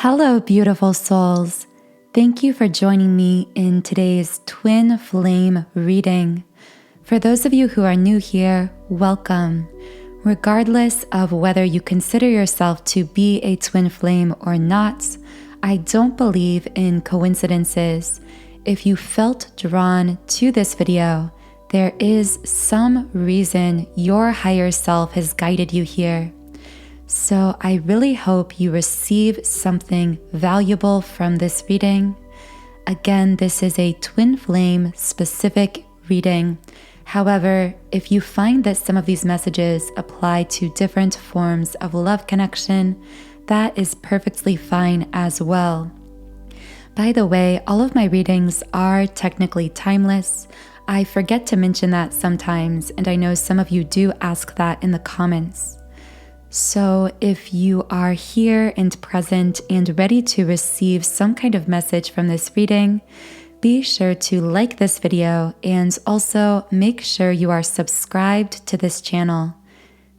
Hello, beautiful souls. Thank you for joining me in today's twin flame reading. For those of you who are new here, welcome. Regardless of whether you consider yourself to be a twin flame or not, I don't believe in coincidences. If you felt drawn to this video, there is some reason your higher self has guided you here. So I really hope you receive something valuable from this reading. Again, this is a twin flame specific reading. However, if you find that some of these messages apply to different forms of love connection, that is perfectly fine as well. By the way, all of my readings are technically timeless. I forget to mention that sometimes, and I know some of you do ask that in the comments. So if you are here and present and ready to receive some kind of message from this reading, be sure to like this video and also make sure you are subscribed to this channel,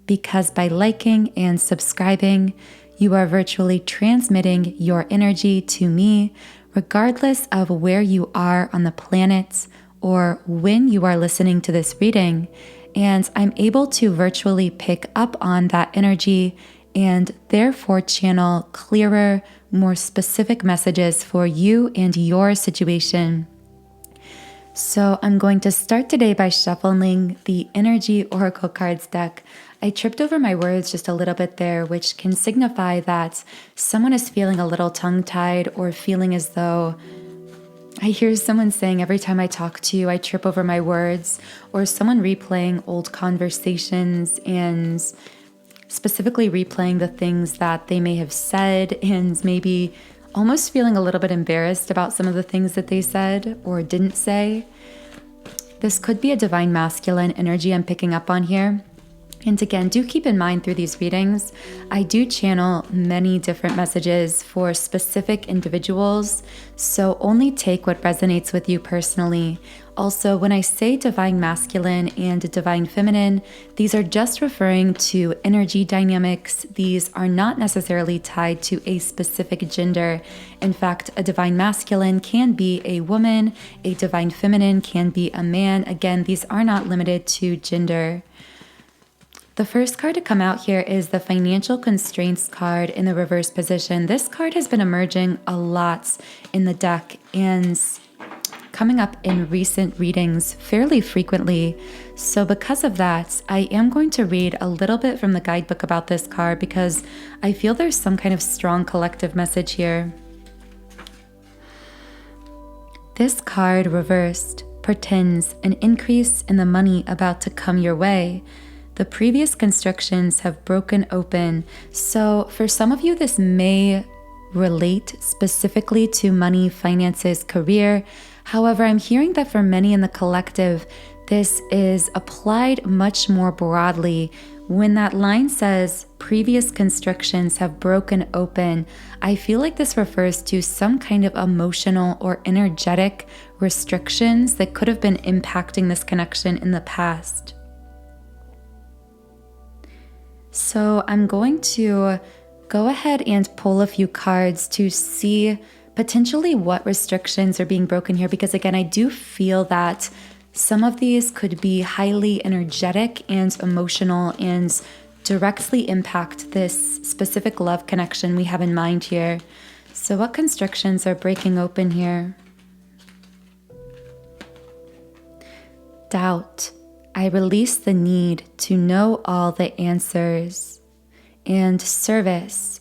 because by liking and subscribing, you are virtually transmitting your energy to me, regardless of where you are on the planet or when you are listening to this reading. And I'm able to virtually pick up on that energy and therefore channel clearer, more specific messages for you and your situation. So I'm going to start today by shuffling the Energy Oracle Cards deck. I tripped over my words just a little bit there, which can signify that someone is feeling a little tongue-tied or feeling as though I hear someone saying every time I talk to you, I trip over my words, or someone replaying old conversations and specifically replaying the things that they may have said and maybe almost feeling a little bit embarrassed about some of the things that they said or didn't say. This could be a divine masculine energy I'm picking up on here. And again, do keep in mind through these readings, I do channel many different messages for specific individuals, so only take what resonates with you personally. Also, when I say divine masculine and divine feminine, these are just referring to energy dynamics. These are not necessarily tied to a specific gender. In fact, a divine masculine can be a woman, a divine feminine can be a man. Again, these are not limited to gender. The first card to come out here is the Financial Constraints card in the reverse position. This card has been emerging a lot in the deck and coming up in recent readings fairly frequently. So because of that, I am going to read a little bit from the guidebook about this card because I feel there's some kind of strong collective message here. This card reversed portends an increase in the money about to come your way. The previous constrictions have broken open. So for some of you, this may relate specifically to money, finances, career. However, I'm hearing that for many in the collective, this is applied much more broadly. When that line says previous constrictions have broken open, I feel like this refers to some kind of emotional or energetic restrictions that could have been impacting this connection in the past. So I'm going to go ahead and pull a few cards to see potentially what restrictions are being broken here, because again, I do feel that some of these could be highly energetic and emotional and directly impact this specific love connection we have in mind here. So what constrictions are breaking open here? Doubt. I release the need to know all the answers. And service.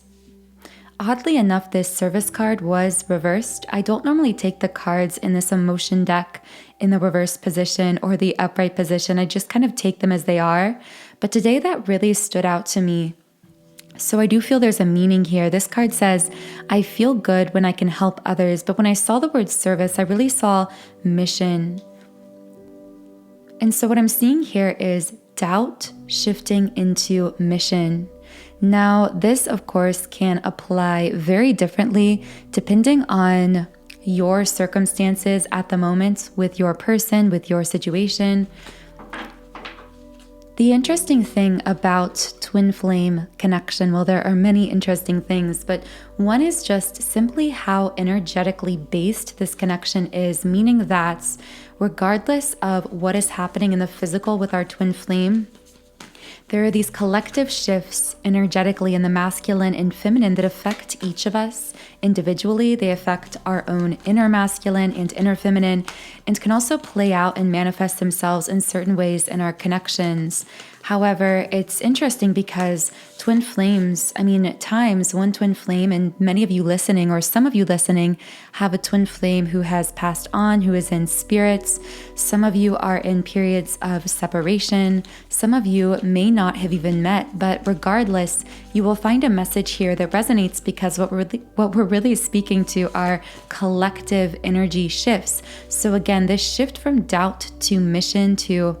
Oddly enough, this service card was reversed. I don't normally take the cards in this emotion deck in the reverse position or the upright position. I just kind of take them as they are. But today that really stood out to me. So I do feel there's a meaning here. This card says, I feel good when I can help others. But when I saw the word service, I really saw mission. And so what I'm seeing here is doubt shifting into mission. Now, this, of course, can apply very differently depending on your circumstances at the moment with your person, with your situation. The interesting thing about twin flame connection, well, there are many interesting things, but one is just simply how energetically based this connection is, meaning that regardless of what is happening in the physical with our twin flame, there are these collective shifts energetically in the masculine and feminine that affect each of us individually. They affect our own inner masculine and inner feminine, and can also play out and manifest themselves in certain ways in our connections. However, it's interesting because twin flames, at times one twin flame, and many of you listening or some of you listening have a twin flame who has passed on, who is in spirits. Some of you are in periods of separation. Some of you may not have even met, but regardless, you will find a message here that resonates because what we're really speaking to are collective energy shifts. So again, this shift from doubt to mission to,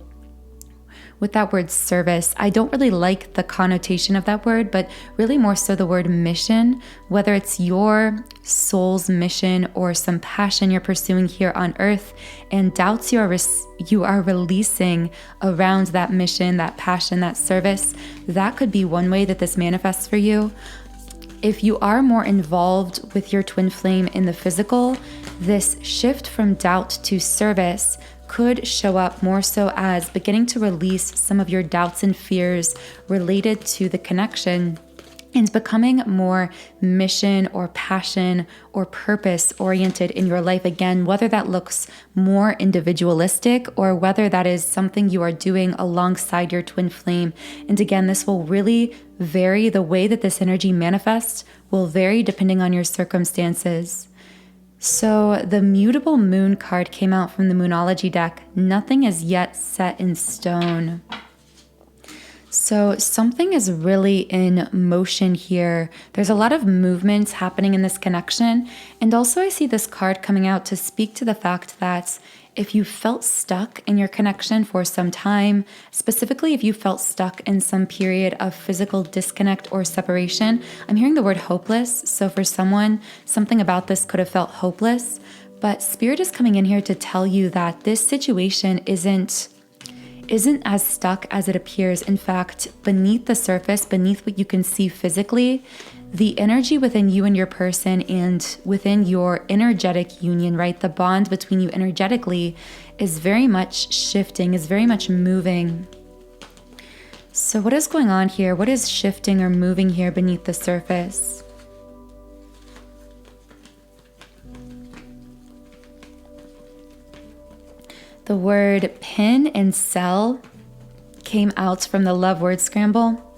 with that word service, I don't really like the connotation of that word, but really more so the word mission, whether it's your soul's mission or some passion you're pursuing here on earth, and doubts you are releasing around that mission, that passion, that service. That could be one way that this manifests for you. If you are more involved with your twin flame in the physical, this shift from doubt to service could show up more so as beginning to release some of your doubts and fears related to the connection and becoming more mission or passion or purpose oriented in your life. Again, whether that looks more individualistic or whether that is something you are doing alongside your twin flame. And again, this will really vary. The way that this energy manifests will vary depending on your circumstances. So the mutable moon card came out from the Moonology deck. Nothing is yet set in stone. So something is really in motion here. There's a lot of movement happening in this connection. And also I see this card coming out to speak to the fact that if you felt stuck in your connection for some time, specifically if you felt stuck in some period of physical disconnect or separation, I'm hearing the word hopeless. So for someone, something about this could have felt hopeless, but Spirit is coming in here to tell you that this situation isn't as stuck as it appears. In fact, beneath the surface, beneath what you can see physically, the energy within you and your person and within your energetic union, right? The bond between you energetically is very much shifting, is very much moving. So what is going on here? What is shifting or moving here beneath the surface? The word pin and sell came out from the love word scramble.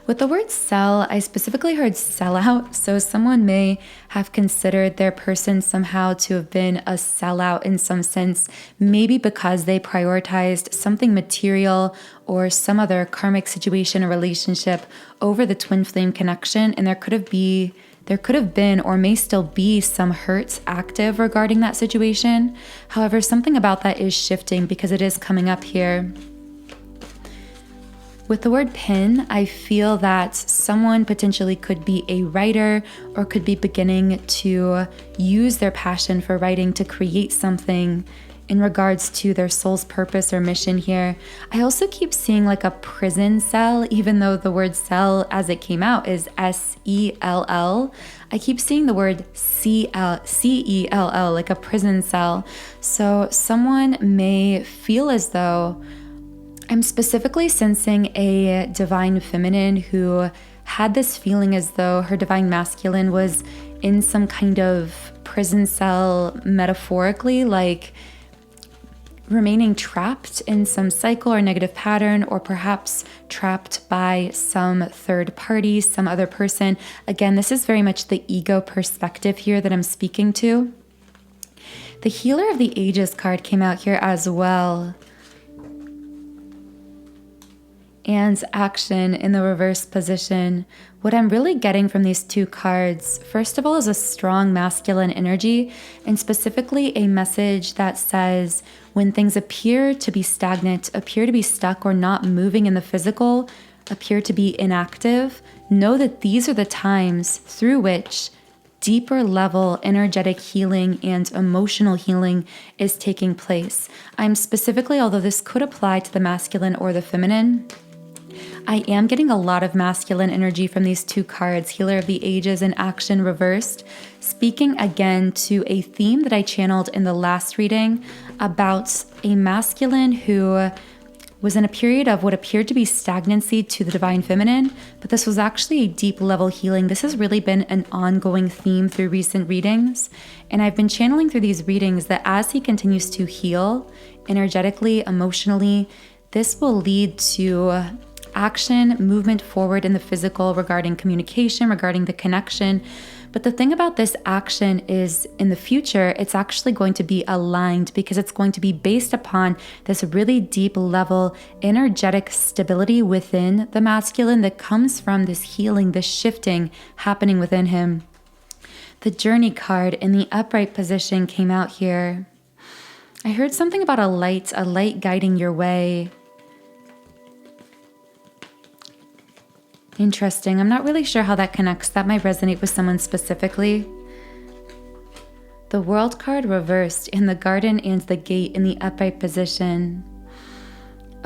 With the word sell, I specifically heard sellout. So someone may have considered their person somehow to have been a sellout in some sense, maybe because they prioritized something material or some other karmic situation or relationship over the twin flame connection. And there could have been or may still be some hurts active regarding that situation. However, something about that is shifting because it is coming up here. With the word pin, I feel that someone potentially could be a writer or could be beginning to use their passion for writing to create something in regards to their soul's purpose or mission here. I also keep seeing like a prison cell, even though the word cell as it came out is S-E-L-L. I keep seeing the word C-E-L-L, like a prison cell. So someone may feel as though, I'm specifically sensing a divine feminine who had this feeling as though her divine masculine was in some kind of prison cell, metaphorically, like remaining trapped in some cycle or negative pattern, or perhaps trapped by some third party, some other person. Again, this is very much the ego perspective here that I'm speaking to. The Healer of the Ages card came out here as well. And action in the reverse position. What I'm really getting from these two cards, first of all, is a strong masculine energy, and specifically a message that says when things appear to be stagnant, appear to be stuck or not moving in the physical, appear to be inactive, know that these are the times through which deeper level energetic healing and emotional healing is taking place. I'm specifically, although this could apply to the masculine or the feminine, I am getting a lot of masculine energy from these two cards, Healer of the Ages and Action Reversed, speaking again to a theme that I channeled in the last reading about a masculine who was in a period of what appeared to be stagnancy to the divine feminine, but this was actually a deep level healing. This has really been an ongoing theme through recent readings, and I've been channeling through these readings that as he continues to heal energetically, emotionally, this will lead to action, movement forward in the physical regarding communication, regarding the connection. But the thing about this action is in the future, it's actually going to be aligned because it's going to be based upon this really deep level energetic stability within the masculine that comes from this healing, this shifting happening within him. The Journey card in the upright position came out here. I heard something about a light guiding your way. Interesting. I'm not really sure how that connects. That might resonate with someone specifically. The World card reversed in the Garden and the Gate in the upright position.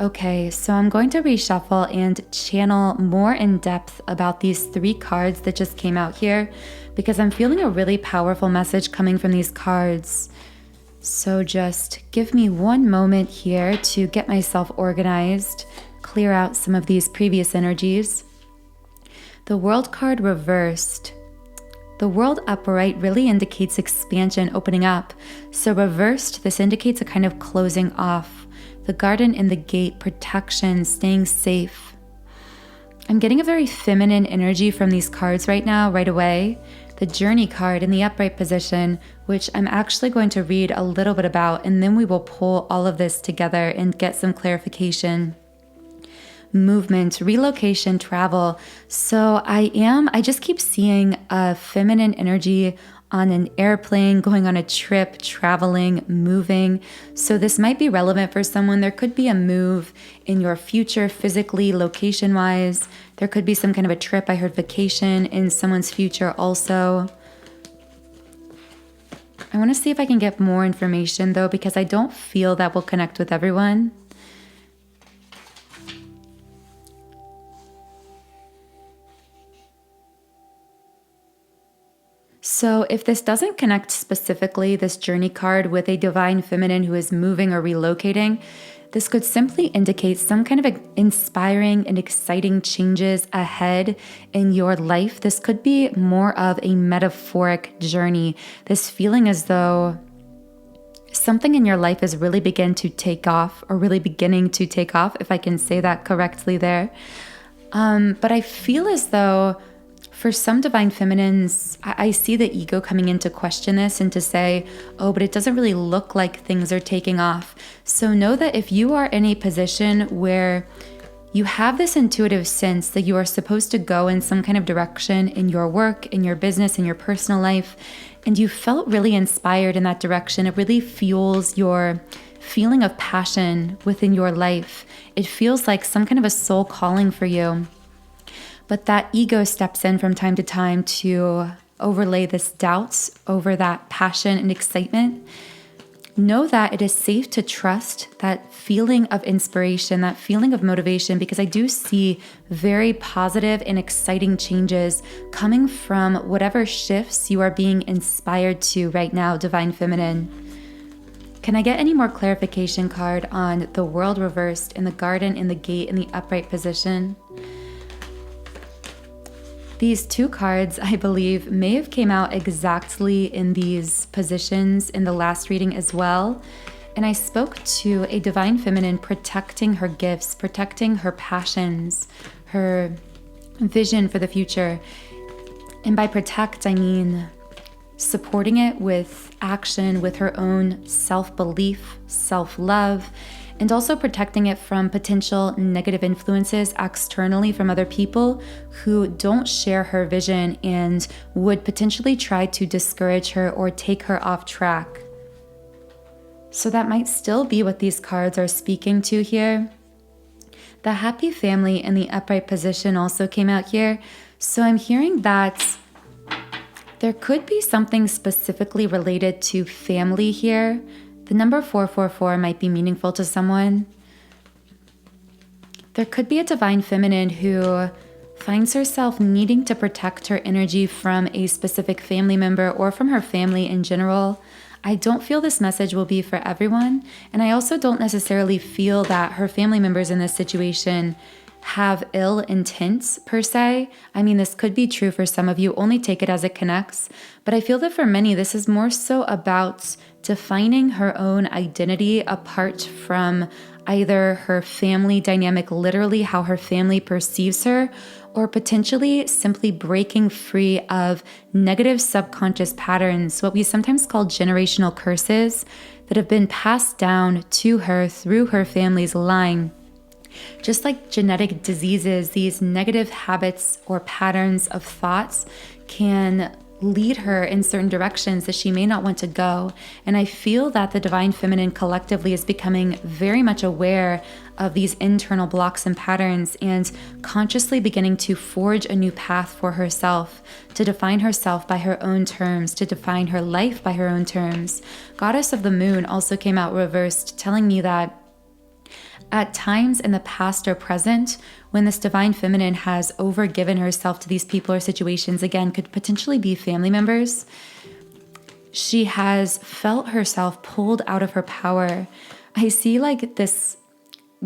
Okay, so I'm going to reshuffle and channel more in depth about these three cards that just came out here because I'm feeling a really powerful message coming from these cards. So just give me one moment here to get myself organized, clear out some of these previous energies. The World card reversed. The World upright really indicates expansion, opening up. So reversed, this indicates a kind of closing off. The Garden in the Gate, protection, staying safe. I'm getting a very feminine energy from these cards right now, right away. The Journey card in the upright position, which I'm actually going to read a little bit about, and then we will pull all of this together and get some clarification. Movement, relocation, travel. So I just keep seeing a feminine energy on an airplane, going on a trip, traveling, moving. So this might be relevant for someone. There could be a move in your future, physically, location-wise. There could be some kind of a trip. I heard vacation in someone's future also. I want to see if I can get more information though, because I don't feel that will connect with everyone. So if this doesn't connect specifically, this Journey card, with a divine feminine who is moving or relocating, this could simply indicate some kind of inspiring and exciting changes ahead in your life. This could be more of a metaphoric journey. This feeling as though something in your life is really beginning to take off, if I can say that correctly there. But I feel as though for some divine feminines, I see the ego coming in to question this and to say, oh, but it doesn't really look like things are taking off. So know that if you are in a position where you have this intuitive sense that you are supposed to go in some kind of direction in your work, in your business, in your personal life, and you felt really inspired in that direction, it really fuels your feeling of passion within your life. It feels like some kind of a soul calling for you. But that ego steps in from time to time to overlay this doubt over that passion and excitement. Know that it is safe to trust that feeling of inspiration, that feeling of motivation, because I do see very positive and exciting changes coming from whatever shifts you are being inspired to right now, Divine Feminine. Can I get any more clarification card on the World reversed in the Garden, in the Gate, in the upright position? These two cards, I believe, may have came out exactly in these positions in the last reading as well. And I spoke to a divine feminine protecting her gifts, protecting her passions, her vision for the future. And by protect, I mean supporting it with action, with her own self-belief, self-love, and also protecting it from potential negative influences externally from other people who don't share her vision and would potentially try to discourage her or take her off track. So that might still be what these cards are speaking to here. The Happy Family in the upright position also came out here. So I'm hearing that There could be something specifically related to family here. The number 444 might be meaningful to someone. There could be a divine feminine who finds herself needing to protect her energy from a specific family member or from her family in general. I don't feel this message will be for everyone, and I also don't necessarily feel that her family members in this situation have ill intents per se. I mean, this could be true for some of you, only take it as it connects, but I feel that for many, this is more so about defining her own identity apart from either her family dynamic, literally how her family perceives her, or potentially simply breaking free of negative subconscious patterns, what we sometimes call generational curses that have been passed down to her through her family's line. Just like genetic diseases, these negative habits or patterns of thoughts can lead her in certain directions that she may not want to go. And I feel that the divine feminine collectively is becoming very much aware of these internal blocks and patterns and consciously beginning to forge a new path for herself, to define herself by her own terms, to define her life by her own terms. Goddess of the Moon also came out reversed, telling me that at times in the past or present, when this divine feminine has overgiven herself to these people or situations, again, could potentially be family members, she has felt herself pulled out of her power. I see like this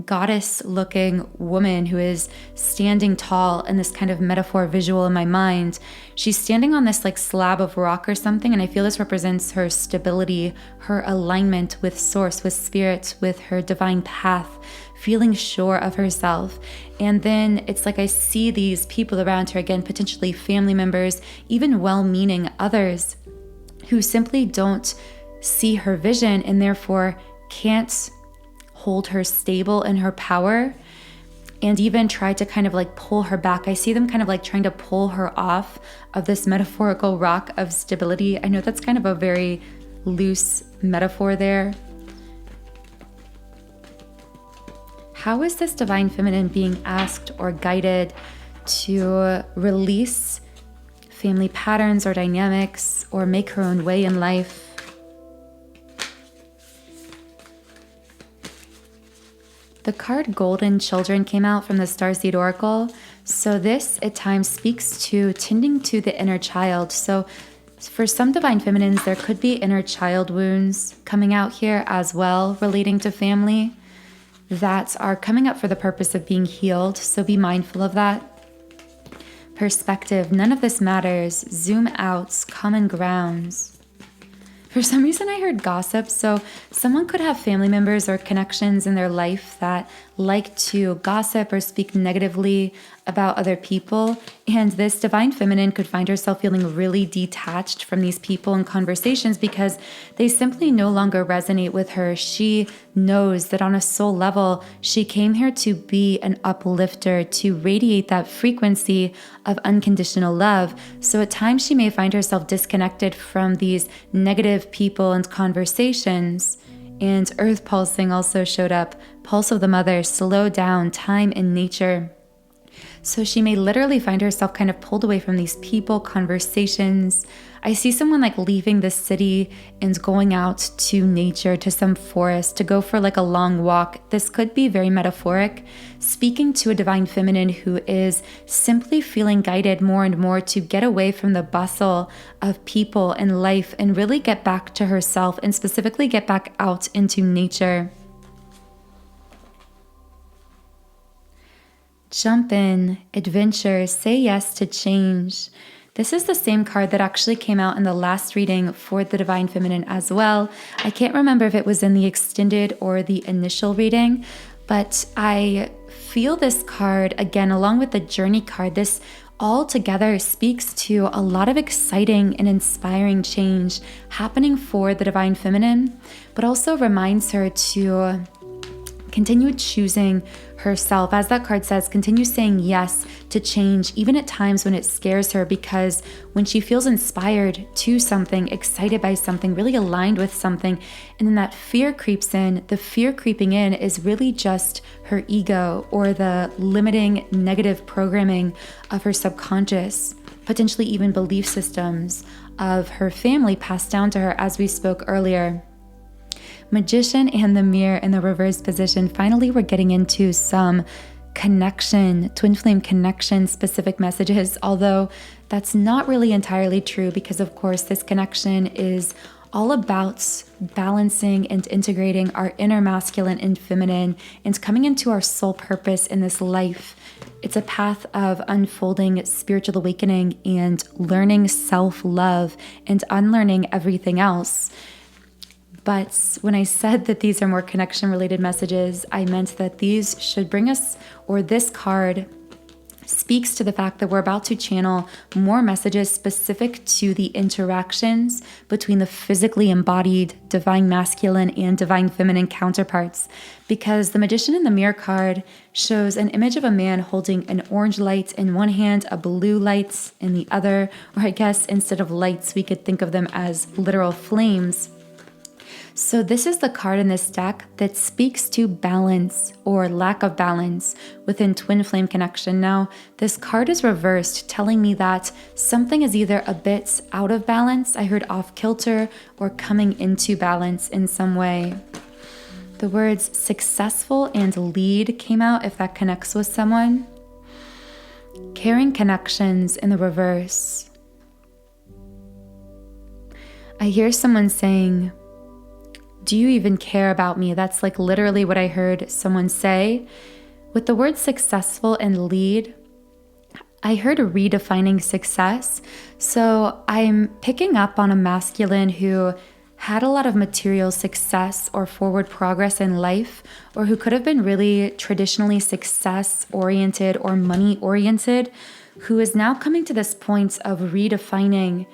goddess-looking woman who is standing tall in this kind of metaphor visual in my mind. She's standing on this like slab of rock or something, and I feel this represents her stability, her alignment with source, with spirit, with her divine path, feeling sure of herself. And then it's like I see these people around her, again, potentially family members, even well-meaning others who simply don't see her vision and therefore can't hold her stable in her power and even try to kind of like pull her back. I see them kind of like trying to pull her off of this metaphorical rock of stability. I know that's kind of a very loose metaphor there. How is this divine feminine being asked or guided to release family patterns or dynamics or make her own way in life? The card Golden Children came out from the Starseed Oracle. So this at times speaks to tending to the inner child. So for some divine feminines, there could be inner child wounds coming out here as well, relating to family, that are coming up for the purpose of being healed. So be mindful of that. Perspective, none of this matters. Zoom out, common grounds. For some reason, I heard gossip. So someone could have family members or connections in their life that like to gossip or speak negatively about other people. And this divine feminine could find herself feeling really detached from these people and conversations because they simply no longer resonate with her. She knows that on a soul level, she came here to be an uplifter, to radiate that frequency of unconditional love. So at times she may find herself disconnected from these negative people and conversations. And earth pulsing also showed up. Pulse of the mother, slow down, time in nature. So she may literally find herself kind of pulled away from these people, conversations. I see someone like leaving the city and going out to nature, to some forest, to go for like a long walk. This could be very metaphoric, speaking to a divine feminine who is simply feeling guided more and more to get away from the bustle of people and life and really get back to herself and specifically get back out into nature. Jump in, adventure, say yes to change. This is the same card that actually came out in the last reading for the Divine Feminine as well. I can't remember if it was in the extended or the initial reading, but I feel this card, again, along with the Journey card, this all together speaks to a lot of exciting and inspiring change happening for the Divine Feminine, but also reminds her to continue choosing herself. As that card says, continue saying yes to change, even at times when it scares her, because when she feels inspired to something, excited by something, really aligned with something, and then that fear creeps in, the fear creeping in is really just her ego or the limiting negative programming of her subconscious. potentially even belief systems of her family passed down to her, as we spoke earlier. Magician and the Mirror in the reverse position. Finally, we're getting into some connection, twin flame connection specific messages, although that's not really entirely true because, of course, this connection is all about balancing and integrating our inner masculine and feminine and coming into our soul purpose in this life. It's a path of unfolding spiritual awakening and learning self-love and unlearning everything else. But when I said that these are more connection-related messages, I meant that these should bring us, or this card speaks to the fact that we're about to channel more messages specific to the interactions between the physically embodied divine masculine and divine feminine counterparts. Because the Magician in the Mirror card shows an image of a man holding an orange light in one hand, a blue light in the other, or I guess instead of lights, we could think of them as literal flames. So this is the card in this deck that speaks to balance or lack of balance within twin flame connection. Now, this card is reversed, telling me that something is either a bit out of balance, I heard off kilter, or coming into balance in some way. The words successful and lead came out if that connects with someone. Caring connections in the reverse. I hear someone saying, do you even care about me? That's like literally what I heard someone say. With the word successful and lead, I heard redefining success. So I'm picking up on a masculine who had a lot of material success or forward progress in life, or who could have been really traditionally success-oriented or money-oriented, who is now coming to this point of redefining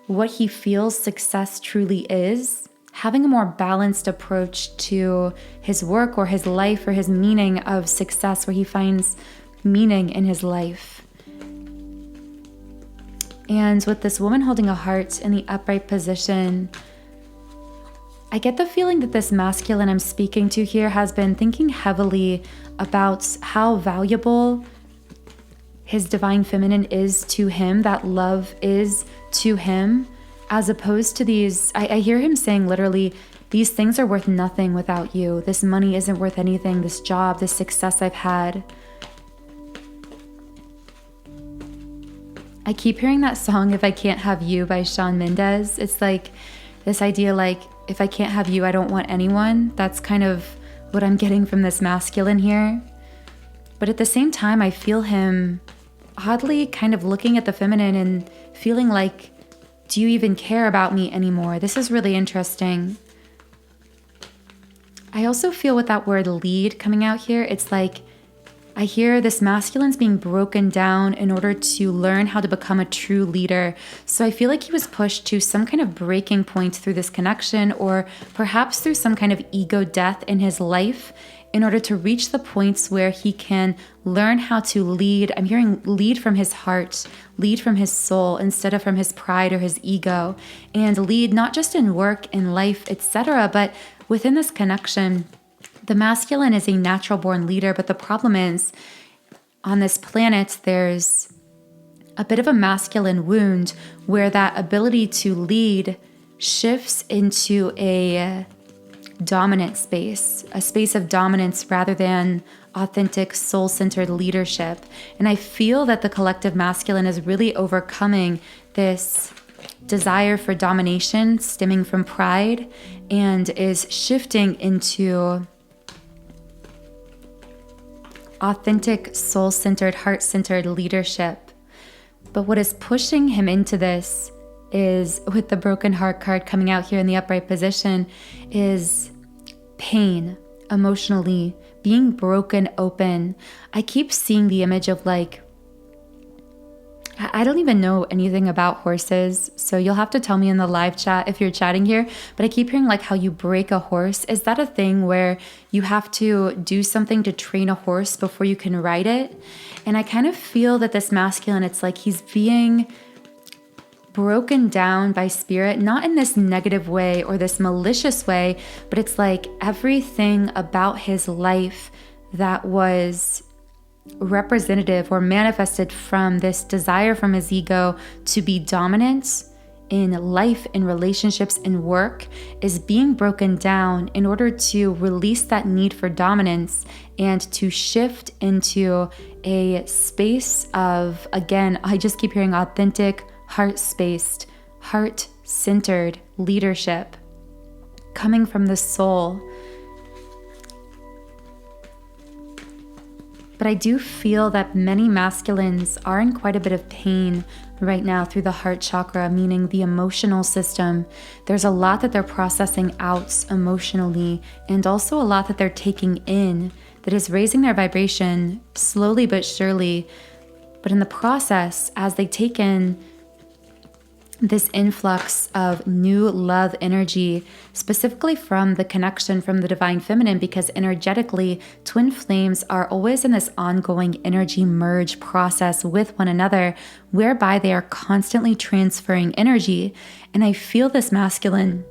what he feels success truly is, having a more balanced approach to his work or his life or his meaning of success, where he finds meaning in his life. And with this woman holding a heart in the upright position, I get the feeling that this masculine I'm speaking to here has been thinking heavily about how valuable his divine feminine is to him, that love is to him, as opposed to these, I hear him saying literally, these things are worth nothing without you. This money isn't worth anything. This job, this success I've had. I keep hearing that song, If I Can't Have You by Shawn Mendes. It's like this idea like, if I can't have you, I don't want anyone. That's kind of what I'm getting from this masculine here. But at the same time, I feel him oddly kind of looking at the feminine and feeling like, do you even care about me anymore? This is really interesting. I also feel with that word lead coming out here, it's like I hear this masculine's being broken down in order to learn how to become a true leader. So I feel like he was pushed to some kind of breaking point through this connection, or perhaps through some kind of ego death in his life, in order to reach the points where he can learn how to lead. I'm hearing lead from his heart, lead from his soul, instead of from his pride or his ego, and lead not just in work, in life, etc., but within this connection. The masculine is a natural born leader, but the problem is on this planet, there's a bit of a masculine wound where that ability to lead shifts into a dominant space, a space of dominance rather than authentic soul-centered leadership. And I feel that the collective masculine is really overcoming this desire for domination stemming from pride and is shifting into authentic soul-centered, heart-centered leadership. But what is pushing him into this is, with the broken heart card coming out here in the upright position, is pain, emotionally, being broken open. I keep seeing the image of like, I don't even know anything about horses, so you'll have to tell me in the live chat if you're chatting here, but I keep hearing like how you break a horse. Is that a thing where you have to do something to train a horse before you can ride it? And I kind of feel that this masculine, it's like he's being broken down by spirit, not in this negative way or this malicious way, but it's like everything about his life that was representative or manifested from this desire from his ego to be dominant in life, in relationships, in work, is being broken down in order to release that need for dominance and to shift into a space of, again, I just keep hearing authentic, heart-spaced, heart-centered leadership coming from the soul. But I do feel that many masculines are in quite a bit of pain right now through the heart chakra, meaning the emotional system. There's a lot that they're processing out emotionally, and also a lot that they're taking in that is raising their vibration slowly but surely. But in the process, as they take in this influx of new love energy, specifically from the connection from the divine feminine, because energetically, twin flames are always in this ongoing energy merge process with one another, whereby they are constantly transferring energy. And I feel this masculine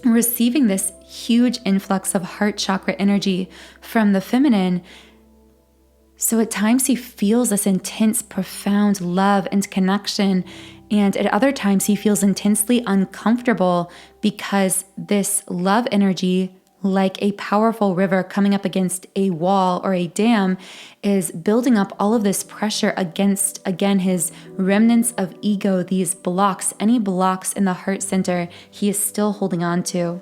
receiving this huge influx of heart chakra energy from the feminine. So at times he feels this intense, profound love and connection. And at other times he feels intensely uncomfortable because this love energy, like a powerful river coming up against a wall or a dam, is building up all of this pressure against, again, his remnants of ego, these blocks, any blocks in the heart center he is still holding on to.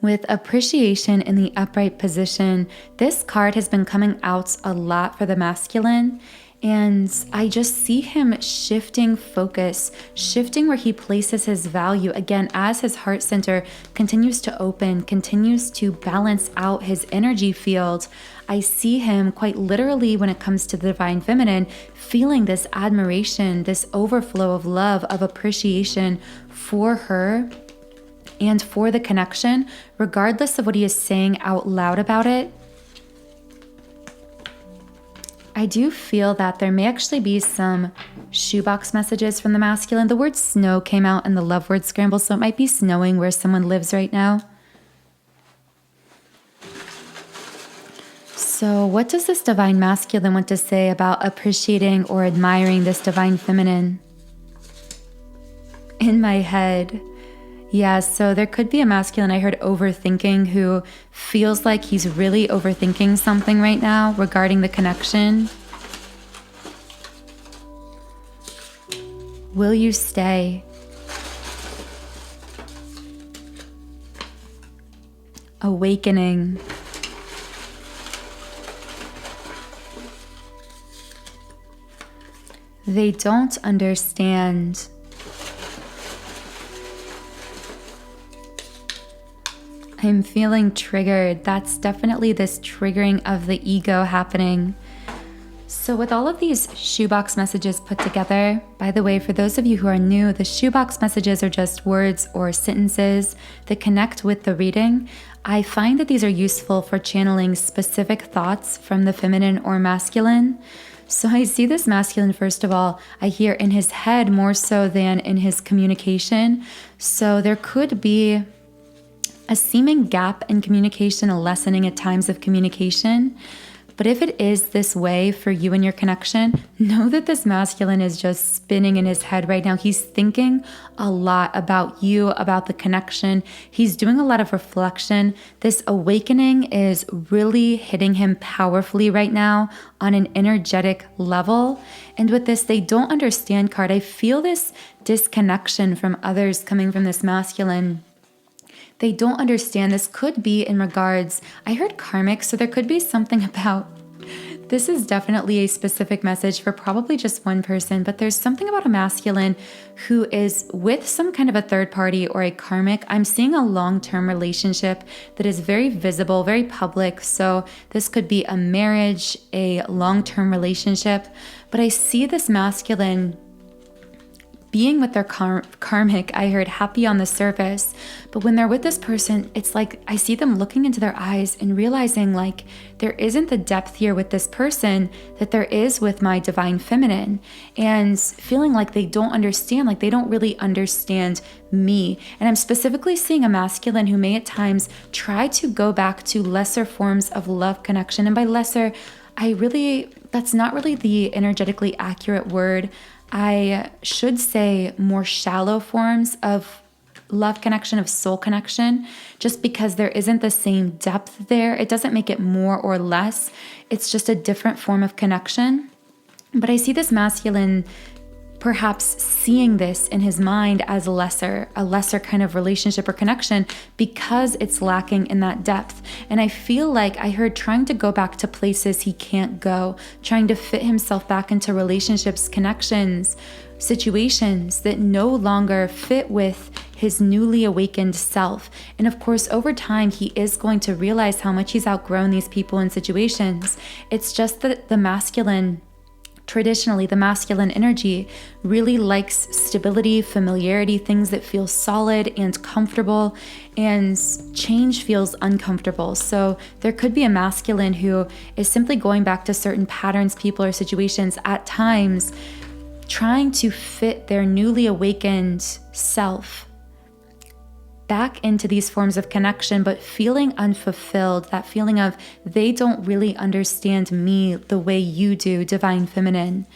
With appreciation in the upright position, this card has been coming out a lot for the masculine. And I just see him shifting focus, shifting where he places his value, again, as his heart center continues to open, continues to balance out his energy field. I see him quite literally, when it comes to the divine feminine, feeling this admiration, this overflow of love, of appreciation for her and for the connection, regardless of what he is saying out loud about it. I do feel that there may actually be some shoebox messages from the masculine. The word snow came out in the love word scramble, so it might be snowing where someone lives right now. So what does this divine masculine want to say about appreciating or admiring this divine feminine? In my head, yeah, so there could be a masculine, I heard overthinking, who feels like he's really overthinking something right now regarding the connection. Will you stay? Awakening. They don't understand. I'm feeling triggered. That's definitely this triggering of the ego happening. So with all of these shoebox messages put together, by the way, for those of you who are new, the shoebox messages are just words or sentences that connect with the reading. I find that these are useful for channeling specific thoughts from the feminine or masculine. So I see this masculine, first of all, I hear in his head more so than in his communication. So there could be a seeming gap in communication, a lessening at times of communication. But if it is this way for you and your connection, know that this masculine is just spinning in his head right now. He's thinking a lot about you, about the connection. He's doing a lot of reflection. This awakening is really hitting him powerfully right now on an energetic level. And with this, they don't understand card. I feel this disconnection from others coming from this masculine. They don't understand. This could be in regards, I heard karmic, so there could be something about, this is definitely a specific message for probably just one person, but there's something about a masculine who is with some kind of a third party or a karmic. I'm seeing a long-term relationship that is very visible, very public. So this could be a marriage, a long-term relationship, but I see this masculine being with their karmic, I heard happy on the surface. But when they're with this person, it's like I see them looking into their eyes and realizing like there isn't the depth here with this person that there is with my divine feminine, and feeling like they don't understand, like they don't really understand me. And I'm specifically seeing a masculine who may at times try to go back to lesser forms of love connection. And by lesser, that's not really the energetically accurate word. I should say more shallow forms of love connection, of soul connection, just because there isn't the same depth there. It doesn't make it more or less. It's just a different form of connection. But I see this masculine perhaps seeing this in his mind as a lesser kind of relationship or connection because it's lacking in that depth. And I feel like I heard trying to go back to places he can't go, trying to fit himself back into relationships, connections, situations that no longer fit with his newly awakened self. And of course, over time, he is going to realize how much he's outgrown these people and situations. It's just that traditionally, the masculine energy really likes stability, familiarity, things that feel solid and comfortable, and change feels uncomfortable. So there could be a masculine who is simply going back to certain patterns, people, or situations at times, trying to fit their newly awakened self back into these forms of connection, but feeling unfulfilled, that feeling of they don't really understand me the way you do, divine feminine.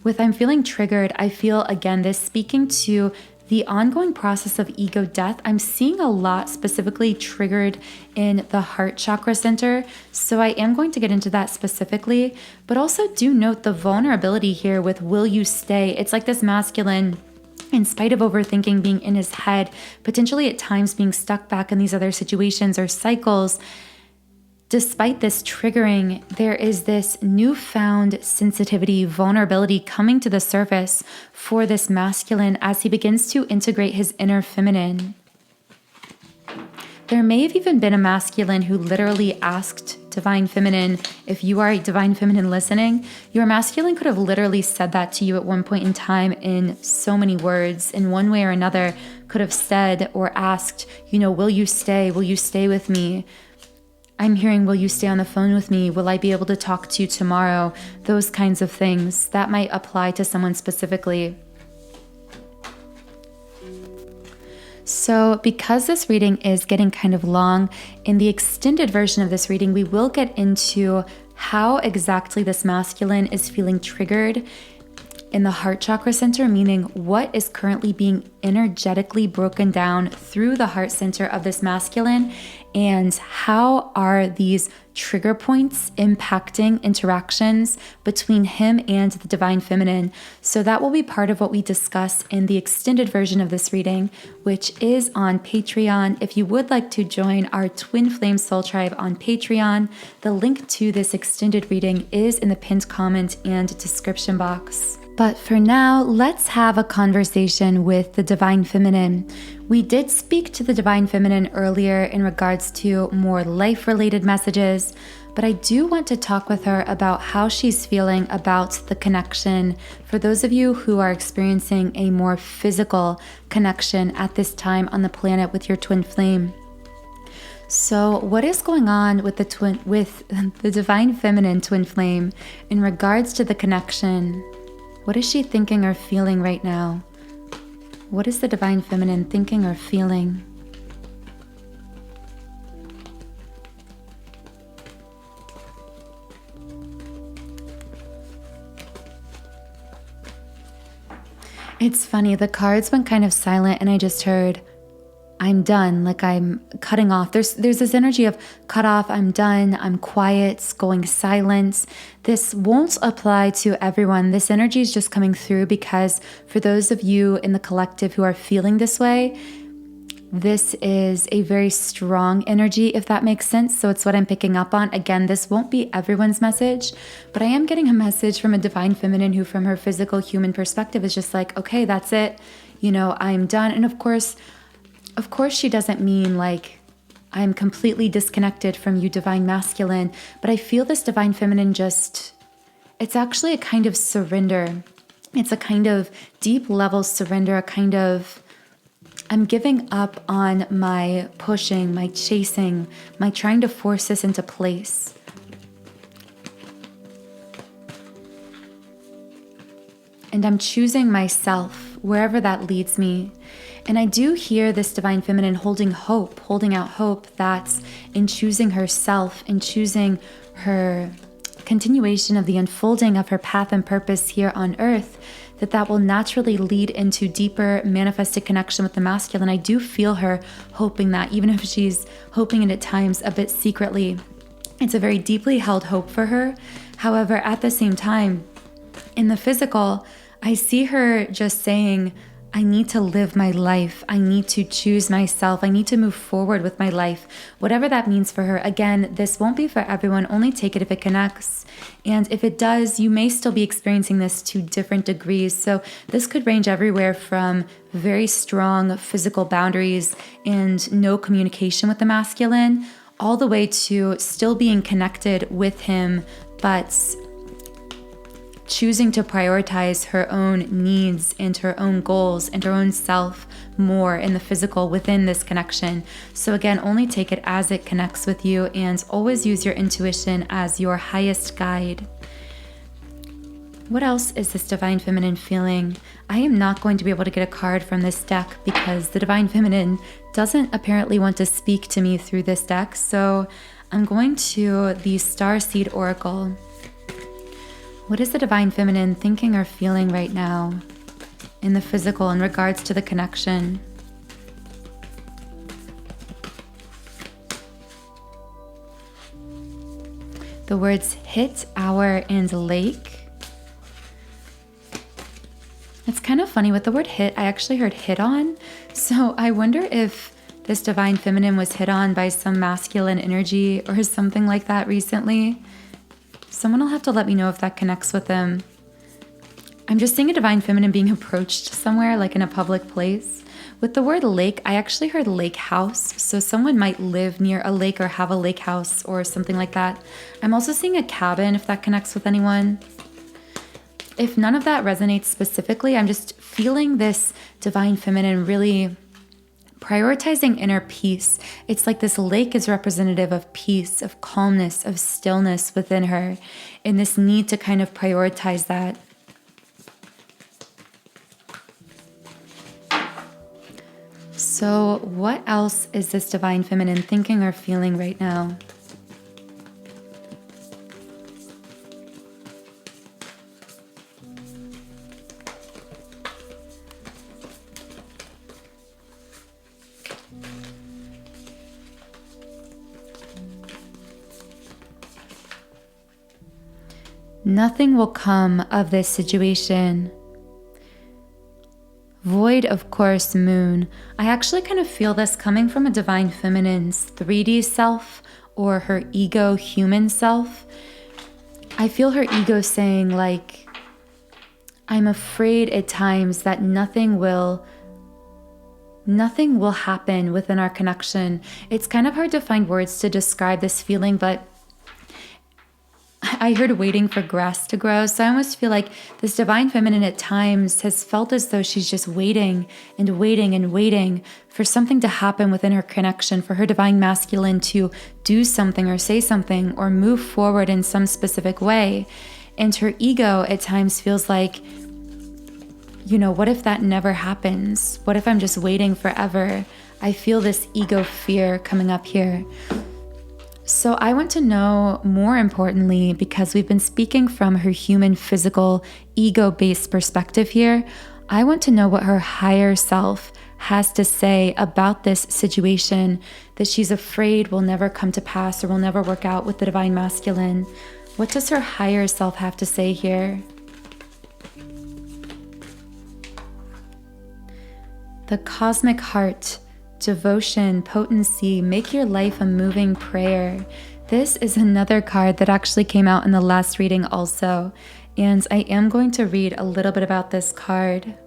With I'm feeling triggered, I feel, again, this speaking to the ongoing process of ego death. I'm seeing a lot specifically triggered in the heart chakra center. So I am going to get into that specifically, but also do note the vulnerability here with will you stay? It's like this masculine, in spite of overthinking, being in his head, potentially at times being stuck back in these other situations or cycles. Despite this triggering, there is this newfound sensitivity, vulnerability coming to the surface for this masculine as he begins to integrate his inner feminine. There may have even been a masculine who literally asked divine feminine, if you are a divine feminine listening, your masculine could have literally said that to you at one point in time in so many words. In one way or another, could have said or asked, will you stay? Will you stay with me? I'm hearing, will you stay on the phone with me? Will I be able to talk to you tomorrow? Those kinds of things. That might apply to someone specifically. So because this reading is getting kind of long, in the extended version of this reading, we will get into how exactly this masculine is feeling triggered in the heart chakra center, meaning what is currently being energetically broken down through the heart center of this masculine, and how are these trigger points impacting interactions between him and the divine feminine. So that will be part of what we discuss in the extended version of this reading, which is on Patreon. If you would like to join our Twin Flame Soul Tribe on Patreon, the link to this extended reading is in the pinned comment and description box. But for now, let's have a conversation with the divine feminine. We did speak to the divine feminine earlier in regards to more life-related messages, but I do want to talk with her about how she's feeling about the connection for those of you who are experiencing a more physical connection at this time on the planet with your twin flame. So what is going on with the divine feminine twin flame in regards to the connection? What is she thinking or feeling right now? What is the divine feminine thinking or feeling? It's funny, the cards went kind of silent and I just heard, I'm done, like I'm cutting off. There's this energy of cut off, I'm done, I'm quiet, going silent. This won't apply to everyone. This energy is just coming through because for those of you in the collective who are feeling this way, this is a very strong energy, if that makes sense. So it's what I'm picking up on. Again, this won't be everyone's message, but I am getting a message from a divine feminine who from her physical human perspective is just like, okay, that's it. I'm done. And of course, she doesn't mean like I'm completely disconnected from you, divine masculine, but I feel this divine feminine it's actually a kind of surrender. It's a kind of deep level surrender, a kind of, I'm giving up on my pushing, my chasing, my trying to force this into place. And I'm choosing myself wherever that leads me. And I do hear this divine feminine holding hope, holding out hope that in choosing herself, in choosing her continuation of the unfolding of her path and purpose here on earth, that will naturally lead into deeper manifested connection with the masculine. I do feel her hoping that, even if she's hoping it at times a bit secretly. It's a very deeply held hope for her. However, at the same time, in the physical, I see her just saying, I need to live my life. I need to choose myself. I need to move forward with my life, whatever that means for her. Again, this won't be for everyone. Only take it if it connects. And if it does, you may still be experiencing this to different degrees. So this could range everywhere from very strong physical boundaries and no communication with the masculine, all the way to still being connected with him, but choosing to prioritize her own needs and her own goals and her own self more in the physical within this connection. So again, only take it as it connects with you, and always use your intuition as your highest guide. What else is this divine feminine feeling? I am not going to be able to get a card from this deck because the divine feminine doesn't apparently want to speak to me through this deck. So I'm going to the Starseed Oracle. What is the divine feminine thinking or feeling right now in the physical in regards to the connection? The words hit, hour, and lake. It's kind of funny with the word hit. I actually heard hit on. So I wonder if this divine feminine was hit on by some masculine energy or something like that recently. Someone will have to let me know if that connects with them. I'm just seeing a divine feminine being approached somewhere, like in a public place. With the word lake, I actually heard lake house. So someone might live near a lake or have a lake house or something like that. I'm also seeing a cabin, if that connects with anyone. If none of that resonates specifically, I'm just feeling this divine feminine really prioritizing inner peace. It's like this lake is representative of peace, of calmness, of stillness within her, and this need to kind of prioritize that. So what else is this divine feminine thinking or feeling right now? Nothing will come of this situation. Void, of course, moon. I actually kind of feel this coming from a divine feminine's 3D self or her ego human self. I feel her ego saying, like, I'm afraid at times that nothing will happen within our connection. It's kind of hard to find words to describe this feeling, but I heard waiting for grass to grow. So I almost feel like this divine feminine at times has felt as though she's just waiting and waiting and waiting for something to happen within her connection, for her divine masculine to do something or say something or move forward in some specific way. And her ego at times feels like, you know, what if that never happens? What if I'm just waiting forever? I feel this ego fear coming up here. So I want to know, more importantly, because we've been speaking from her human, physical, ego-based perspective here, I want to know what her higher self has to say about this situation that she's afraid will never come to pass or will never work out with the divine masculine. What does her higher self have to say here? The cosmic heart. Devotion, potency, make your life a moving prayer. This is another card that actually came out in the last reading also, and I am going to read a little bit about this card.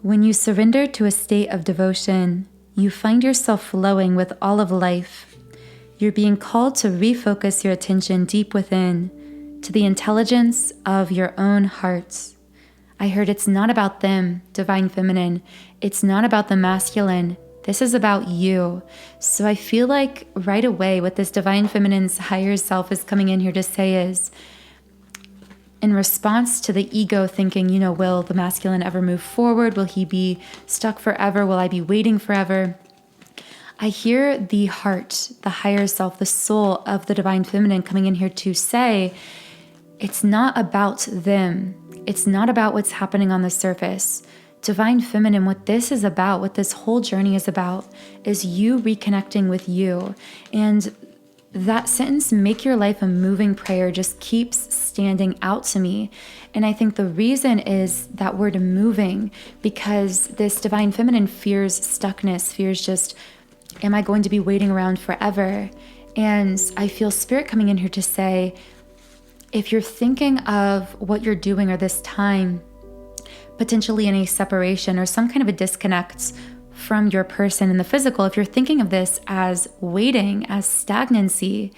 When you surrender to a state of devotion, you find yourself flowing with all of life. You're being called to refocus your attention deep within, to the intelligence of your own hearts. I heard it's not about them, Divine Feminine. It's not about the masculine. This is about you. So I feel like right away what this Divine Feminine's higher self is coming in here to say is, in response to the ego thinking, will the masculine ever move forward? Will he be stuck forever? Will I be waiting forever? I hear the heart, the higher self, the soul of the Divine Feminine coming in here to say, it's not about them. It's not about what's happening on the surface. Divine Feminine, what this is about, what this whole journey is about, is you reconnecting with you. And that sentence, make your life a moving prayer, just keeps standing out to me. And I think the reason is that word moving, because this Divine Feminine fears stuckness, fears just, am I going to be waiting around forever? And I feel Spirit coming in here to say, if you're thinking of what you're doing or this time, potentially in a separation or some kind of a disconnect from your person in the physical, if you're thinking of this as waiting, as stagnancy,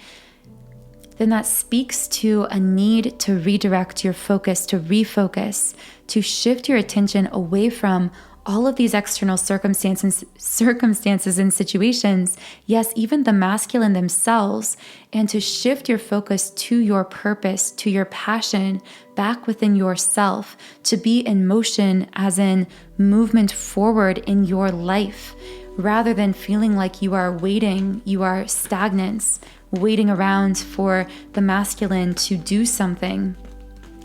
then that speaks to a need to redirect your focus, to refocus, to shift your attention away from all of these external circumstances and situations, yes, even the masculine themselves, and to shift your focus to your purpose, to your passion, back within yourself, to be in motion, as in movement forward in your life, rather than feeling like you are waiting, you are stagnant, waiting around for the masculine to do something.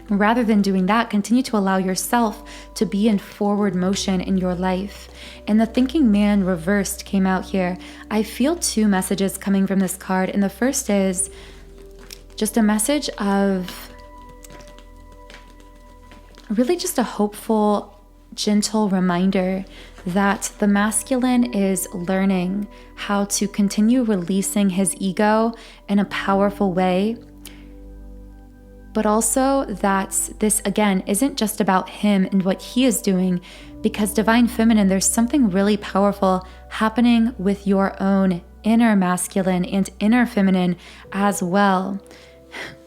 Rather than doing that, continue to allow yourself to be in forward motion in your life. And the thinking man reversed came out here. I feel two messages coming from this card. And the first is just a message of really just a hopeful, gentle reminder that the masculine is learning how to continue releasing his ego in a powerful way. But also that this, again, isn't just about him and what he is doing, because Divine Feminine, there's something really powerful happening with your own inner masculine and inner feminine as well.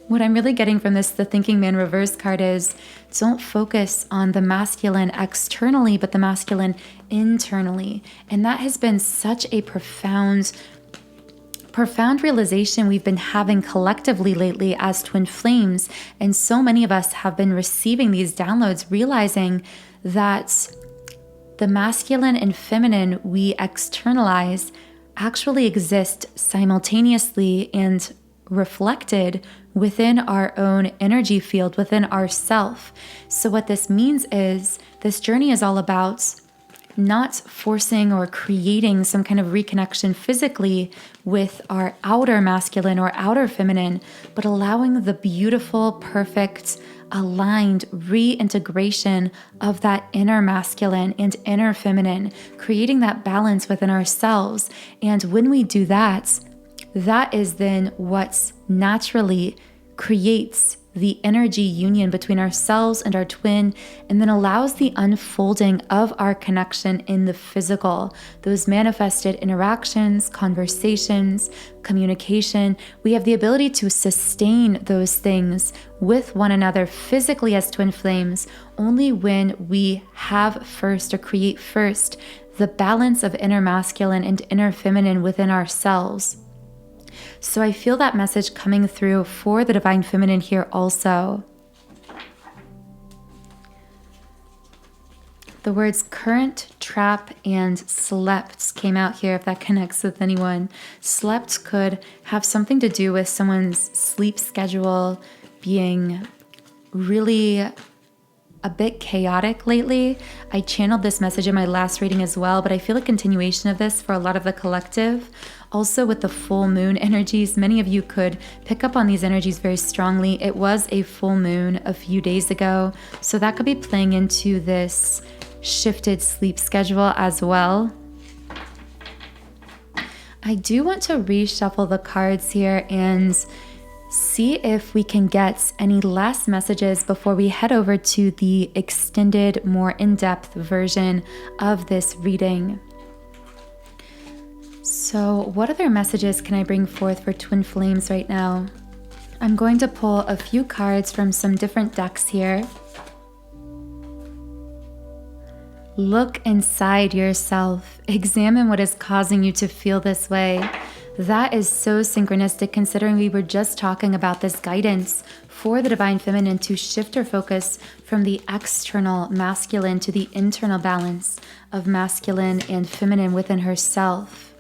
What I'm really getting from this, the Thinking Man Reverse card, is don't focus on the masculine externally, but the masculine internally. And that has been such a profound realization we've been having collectively lately as twin flames. And so many of us have been receiving these downloads, realizing that the masculine and feminine we externalize actually exist simultaneously and reflected within our own energy field, within ourself. So what this means is this journey is all about not forcing or creating some kind of reconnection physically with our outer masculine or outer feminine, but allowing the beautiful, perfect, aligned reintegration of that inner masculine and inner feminine, creating that balance within ourselves. And when we do that, that is then what naturally creates the energy union between ourselves and our twin, and then allows the unfolding of our connection in the physical, those manifested interactions, conversations, communication. We have the ability to sustain those things with one another physically as twin flames only when we have first, or create first, the balance of inner masculine and inner feminine within ourselves. So I feel that message coming through for the Divine Feminine here also. The words current, trap, and slept came out here, if that connects with anyone. Slept could have something to do with someone's sleep schedule being really a bit chaotic lately. I channeled this message in my last reading as well, but I feel a continuation of this for a lot of the collective. Also with the full moon energies, many of you could pick up on these energies very strongly. It was a full moon a few days ago, so that could be playing into this shifted sleep schedule as well. I do want to reshuffle the cards here and see if we can get any last messages before we head over to the extended, more in-depth version of this reading. So what other messages can I bring forth for twin flames right now? I'm going to pull a few cards from some different decks here. Look inside yourself. Examine what is causing you to feel this way. That is so synchronistic, considering we were just talking about this guidance for the Divine Feminine to shift her focus from the external masculine to the internal balance of masculine and feminine within herself.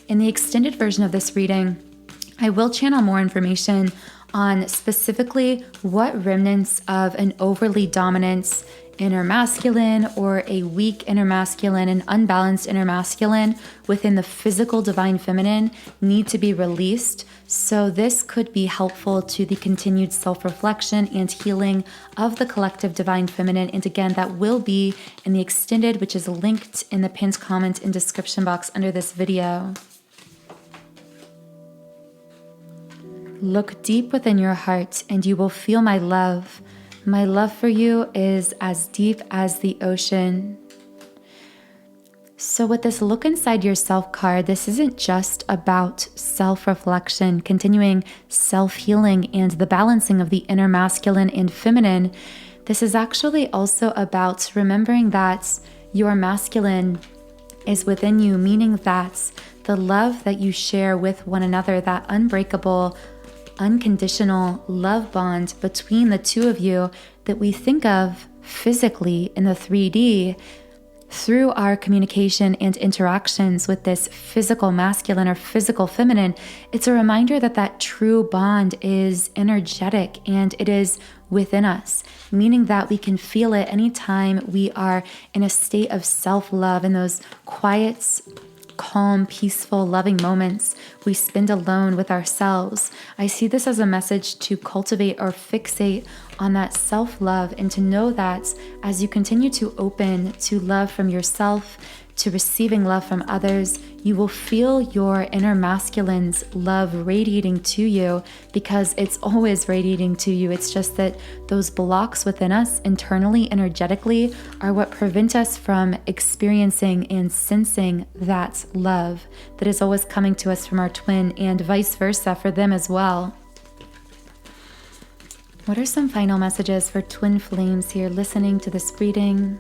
In the extended version of this reading, I will channel more information on specifically what remnants of an overly dominant inner masculine or a weak inner masculine, an unbalanced inner masculine within the physical divine feminine need to be released. So this could be helpful to the continued self-reflection and healing of the collective divine feminine. And again, that will be in the extended, which is linked in the pinned comment and description box under this video. Look deep within your heart and you will feel my love. My love for you is as deep as the ocean. So with this look inside yourself card, this isn't just about self-reflection, continuing self-healing and the balancing of the inner masculine and feminine. This is actually also about remembering that your masculine is within you, meaning that the love that you share with one another, that unbreakable, unconditional love bond between the two of you that we think of physically in the 3D through our communication and interactions with this physical masculine or physical feminine. It's a reminder that that true bond is energetic and it is within us, meaning that we can feel it anytime we are in a state of self-love, in those quiet, calm, peaceful, loving moments we spend alone with ourselves. I see this as a message to cultivate or fixate on that self-love and to know that as you continue to open to love from yourself, to receiving love from others, you will feel your inner masculine's love radiating to you because it's always radiating to you. It's just that those blocks within us internally, energetically, are what prevent us from experiencing and sensing that love that is always coming to us from our twin and vice versa for them as well. What are some final messages for twin flames here listening to this reading?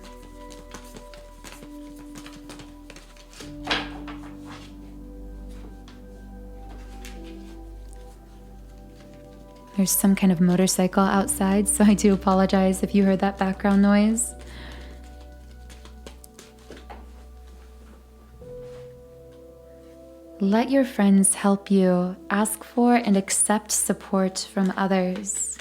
There's some kind of motorcycle outside, so I do apologize if you heard that background noise. Let your friends help you. Ask for and accept support from others.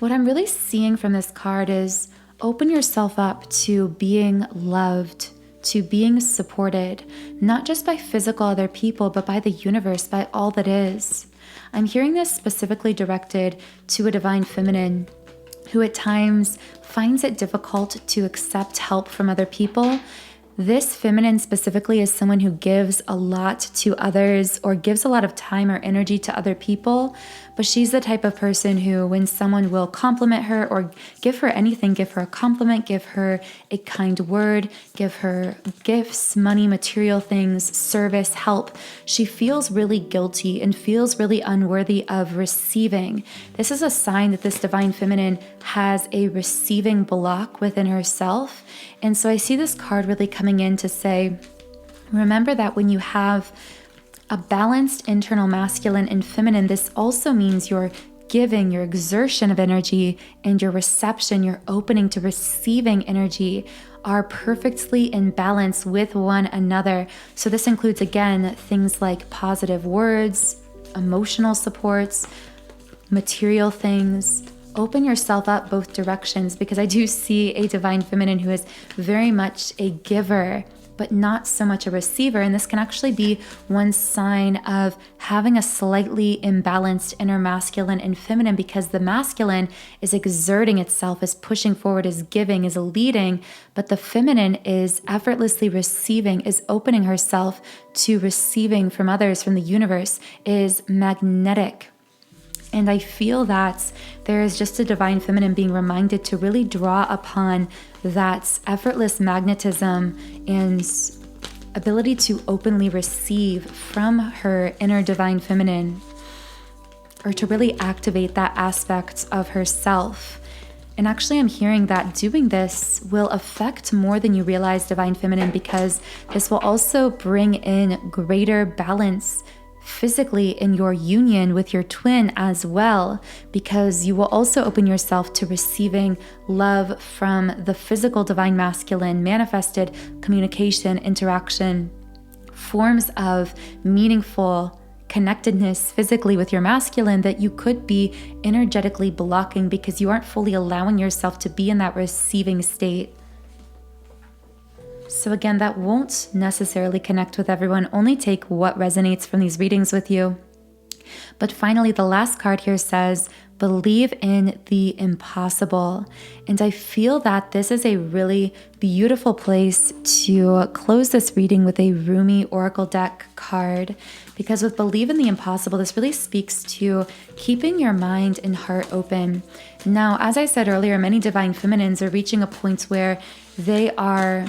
What I'm really seeing from this card is open yourself up to being loved, to being supported, not just by physical other people, but by the universe, by all that is. I'm hearing this specifically directed to a divine feminine who at times finds it difficult to accept help from other people. This feminine specifically is someone who gives a lot to others or gives a lot of time or energy to other people, but she's the type of person who, when someone will compliment her or give her anything, give her a compliment, give her a kind word, give her gifts, money, material things, service, help, she feels really guilty and feels really unworthy of receiving. This is a sign that this divine feminine has a receiving block within herself. And so I see this card really coming in to say, remember that when you have a balanced internal masculine and feminine, this also means your giving, your exertion of energy, and your reception, your opening to receiving energy are perfectly in balance with one another. So this includes, again, things like positive words, emotional supports, material things. Open yourself up both directions, because I do see a divine feminine who is very much a giver, but not so much a receiver. And this can actually be one sign of having a slightly imbalanced inner masculine and feminine, because the masculine is exerting itself, is pushing forward, is giving, is leading, but the feminine is effortlessly receiving, is opening herself to receiving from others, from the universe, is magnetic. And I feel that there is just a divine feminine being reminded to really draw upon that effortless magnetism and ability to openly receive from her inner divine feminine. or to really activate that aspect of herself. And actually, I'm hearing that doing this will affect more than you realize, Divine Feminine, because this will also bring in greater balance physically in your union with your twin as well, because you will also open yourself to receiving love from the physical Divine Masculine, manifested communication, interaction, forms of meaningful connectedness physically with your masculine that you could be energetically blocking because you aren't fully allowing yourself to be in that receiving state. So again, that won't necessarily connect with everyone. Only take what resonates from these readings with you. But finally, the last card here says, believe in the impossible. And I feel that this is a really beautiful place to close this reading with a Rumi Oracle deck card, because with believe in the impossible, this really speaks to keeping your mind and heart open. Now, as I said earlier, many Divine Feminines are reaching a point where they are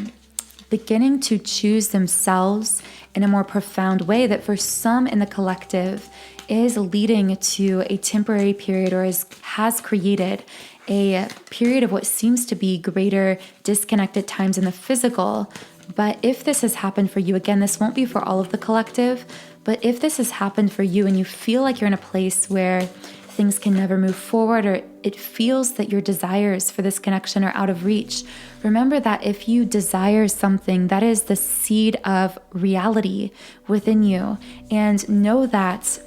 beginning to choose themselves in a more profound way that for some in the collective is leading to a temporary period, or has created a period of what seems to be greater disconnected times in the physical. But if this has happened for you, again, this won't be for all of the collective, but if this has happened for you and you feel like you're in a place where things can never move forward, or it feels that your desires for this connection are out of reach, remember that if you desire something, that is the seed of reality within you. And know that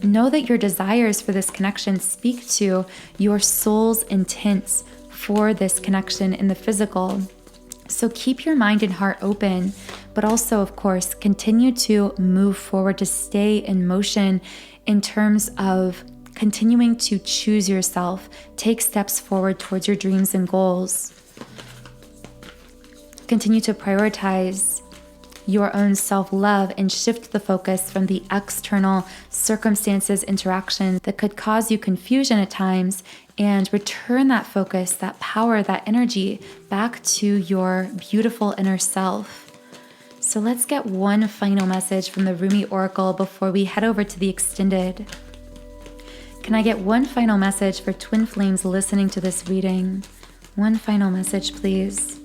your desires for this connection speak to your soul's intents for this connection in the physical. So keep your mind and heart open, but also, of course, continue to move forward, to stay in motion in terms of continuing to choose yourself, take steps forward towards your dreams and goals. Continue to prioritize your own self-love and shift the focus from the external circumstances, interactions that could cause you confusion at times, and return that focus, that power, that energy back to your beautiful inner self. So let's get one final message from the Rumi Oracle before we head over to the extended. Can I get one final message for twin flames listening to this reading? One final message, please.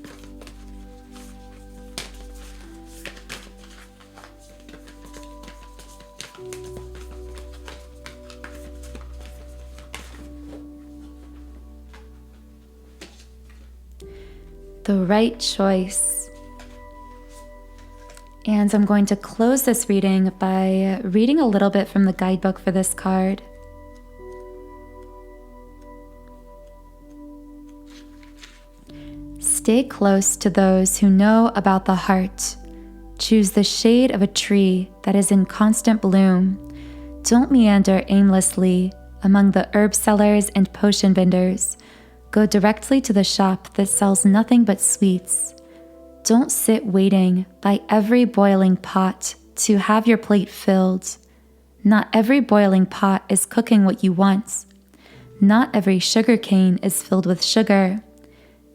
The right choice. And I'm going to close this reading by reading a little bit from the guidebook for this card. Stay close to those who know about the heart. Choose the shade of a tree that is in constant bloom. Don't meander aimlessly among the herb sellers and potion vendors. Go directly to the shop that sells nothing but sweets. Don't sit waiting by every boiling pot to have your plate filled. Not every boiling pot is cooking what you want. Not every sugar cane is filled with sugar.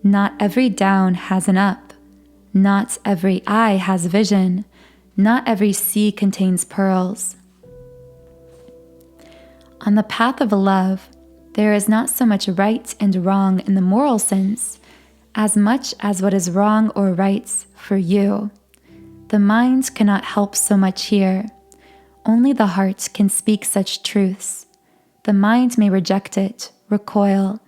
Not every down has an up. Not every eye has vision. Not every sea contains pearls. On the path of love, there is not so much right and wrong in the moral sense, as much as what is wrong or right for you. The mind cannot help so much here. Only the heart can speak such truths. The mind may reject it, recoil,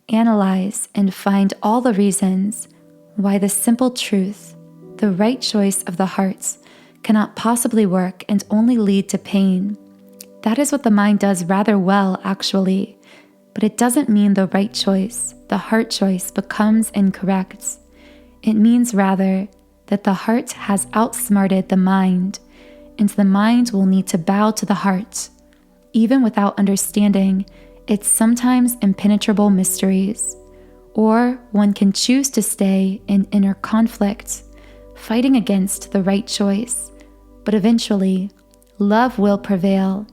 analyze, and find all the reasons why the simple truth, the right choice of the heart, cannot possibly work and only lead to pain. That is what the mind does rather well, actually. But it doesn't mean the right choice, the heart choice, becomes incorrect. It means rather that the heart has outsmarted the mind, and the mind will need to bow to the heart, even without understanding its sometimes impenetrable mysteries. Or one can choose to stay in inner conflict, fighting against the right choice. But eventually, love will prevail,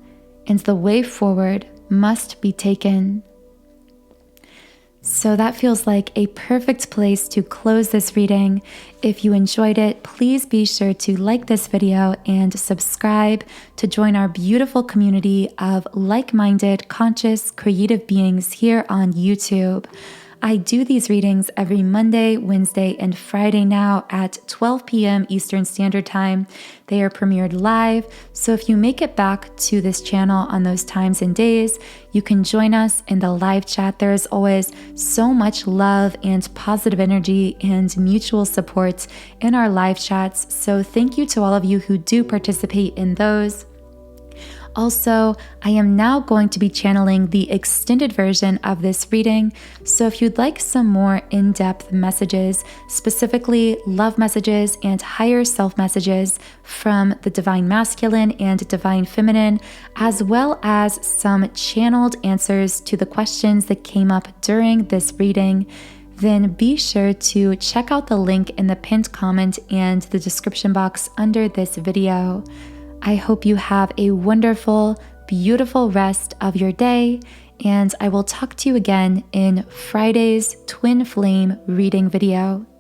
and the way forward must be taken. So that feels like a perfect place to close this reading. If you enjoyed it, please be sure to like this video and subscribe to join our beautiful community of like-minded, conscious, creative beings here on YouTube. I do these readings every Monday, Wednesday, and Friday now at 12 p.m. Eastern Standard Time. They are premiered live, so if you make it back to this channel on those times and days, you can join us in the live chat. There is always so much love and positive energy and mutual support in our live chats, so thank you to all of you who do participate in those. Also, I am now going to be channeling the extended version of this reading, so if you'd like some more in-depth messages, specifically love messages and higher self messages from the Divine Masculine and Divine Feminine, as well as some channeled answers to the questions that came up during this reading, then be sure to check out the link in the pinned comment and the description box under this video. I hope you have a wonderful, beautiful rest of your day, and I will talk to you again in Friday's Twin Flame reading video.